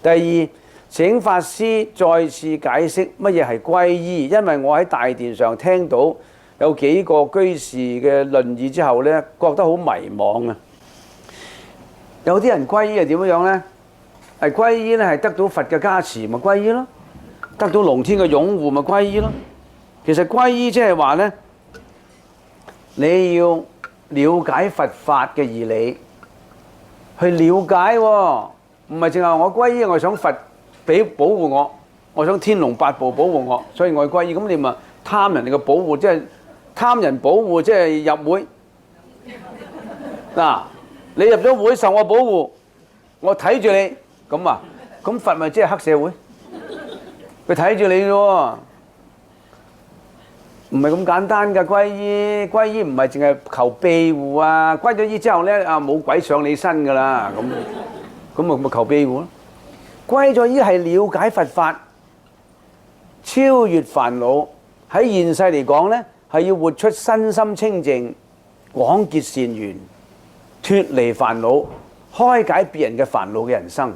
第二，請法師再次解釋乜嘢係皈依，因為我喺大殿上聽到有幾個居士嘅論議之後呢，覺得好迷惘啊！有啲人皈依係點樣呢？係皈依呢係得到佛嘅加持，咪皈依咯；得到龍天嘅擁護，咪皈依咯。其實皈依即係話呢，你要了解佛法嘅義理，去了解喎，唔係淨係我皈依，我想佛俾保護我，我想天龍八部保護我，所以我皈依。咁你咪貪人哋嘅保護，即係貪人保護，即係入會。嗱，你入咗會受我保護，我睇住你，咁啊，咁佛咪即係黑社會？佢睇住你啫喎。唔係咁簡單㗎，皈依唔係淨係求庇護啊！皈咗依之後咧，冇鬼上你身㗎啦，咁咪求庇護咯。皈咗依係了解佛法，超越煩惱。喺現世嚟講咧，係要活出身心清淨、廣結善緣、脫離煩惱、開解別人嘅煩惱嘅人生。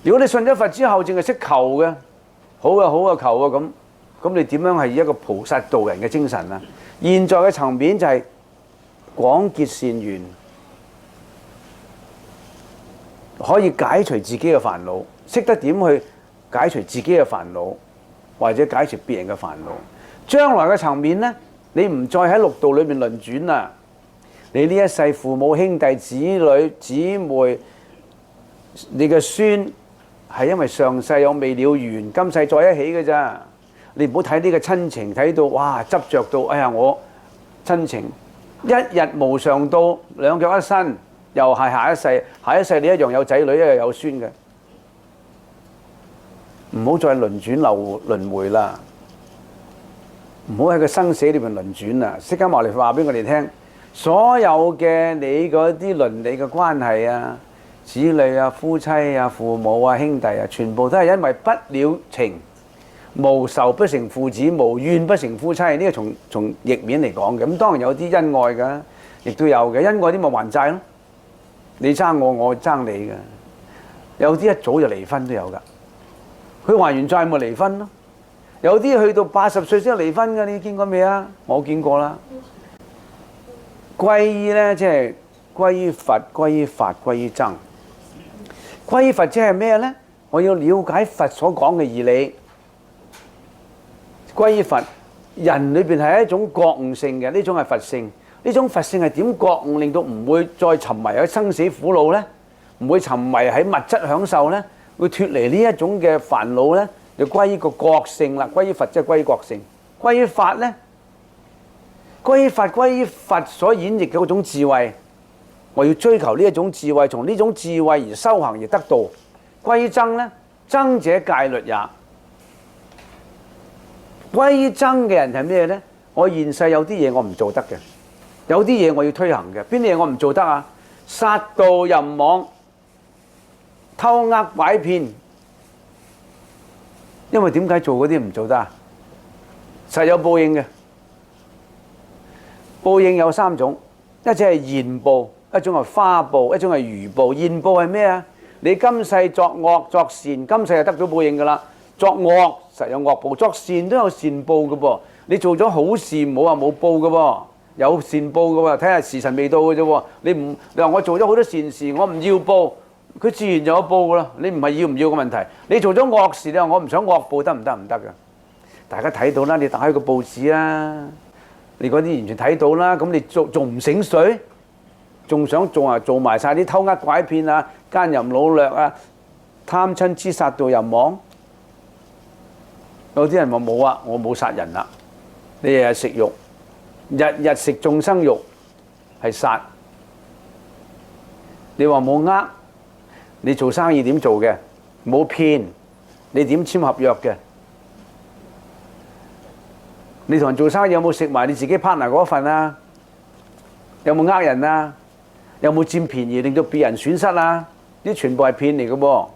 如果你信咗佛之後，淨係識求嘅，好啊好啊求啊咁你點樣係一個菩薩道人嘅精神啊？現在嘅層面就係廣結善緣，可以解除自己嘅煩惱，識得點去解除自己嘅煩惱，或者解除別人嘅煩惱。將來嘅層面呢，你唔再喺六道裏面輪轉啦。你呢一世父母兄弟子女姊妹，你嘅孫係因為上世有未了緣，今世在一起嘅咋。你唔好睇呢個親情睇到哇執着到，哎呀我親情一日無常到，兩腳一伸，又係下一世，下一世你一樣有仔女，一樣有孫嘅。唔好再輪轉輪迴啦，唔好喺個生死裏邊輪轉啦。釋迦牟尼話俾我哋聽，所有嘅你嗰啲倫理嘅關係啊，子女啊、夫妻啊、父母啊、兄弟啊，全部都係因為不了情。無仇不成父子，無怨不成夫妻。呢個從譯面嚟講嘅，咁當然有啲恩愛㗎，亦都有嘅。恩愛啲咪還債咯，你爭我，我爭你嘅。有啲一早就離婚都有㗎，佢還完債咪離婚咯。有啲去到80歲先離婚㗎，你見過未啊？我見過啦。皈依呢，即係皈依佛、皈依法、皈依僧。皈依佛即係咩呢？我要了解佛所講嘅義理。皈依佛，人裏邊係一種覺悟性嘅，呢種係佛性。呢種佛性係點覺悟，令到唔會再沉迷喺生死苦惱呢？唔會沉迷喺物質享受呢？會脫離呢一種嘅煩惱呢？就皈依個覺性啦。皈依佛即係皈依覺性。皈依法呢？皈依法歸依佛所演繹嘅嗰種智慧，我要追求呢一種智慧，從呢種智慧而修行而得道。皈依僧呢？僧者戒律也。皈依僧嘅人係咩呢？我現世有啲嘢我唔做得嘅，有啲嘢我要推行嘅。邊啲嘢我唔做得啊？殺盜淫妄、偷呃拐騙。因為點解做嗰啲唔做得啊？實有報應嘅。報應有3種，一種係現報，一種係花報，一種係餘報。現報係咩啊？你今世作惡作善，今世就得到報應㗎啦。作惡實有惡報，作善都有善報嘅噃。你做咗好事冇話冇報嘅喎，有善報嘅喎。睇下時辰未到嘅啫喎。你話我做咗好多善事，我唔要報，佢自然就有報㗎啦。你唔係要唔要嘅問題。你做咗惡事，你話我唔想惡報得唔得？唔得㗎。大家睇到啦，你打開個報紙啦，你嗰啲完全睇到啦。咁你仲唔醒水？仲想做埋晒啲偷呃拐騙啊、奸淫擄掠啊、貪嗔痴殺盜淫妄。有啲人話冇啊，我冇殺人啦。你日日食肉，日日食眾生肉，係殺。你話冇呃，你做生意點做嘅？冇騙，你點簽合約嘅？你同人做生意有冇食埋你自己 partner 嗰份啊？有冇呃人啊？有冇佔便宜令到別人損失啊？呢啲全部係騙嚟嘅噃。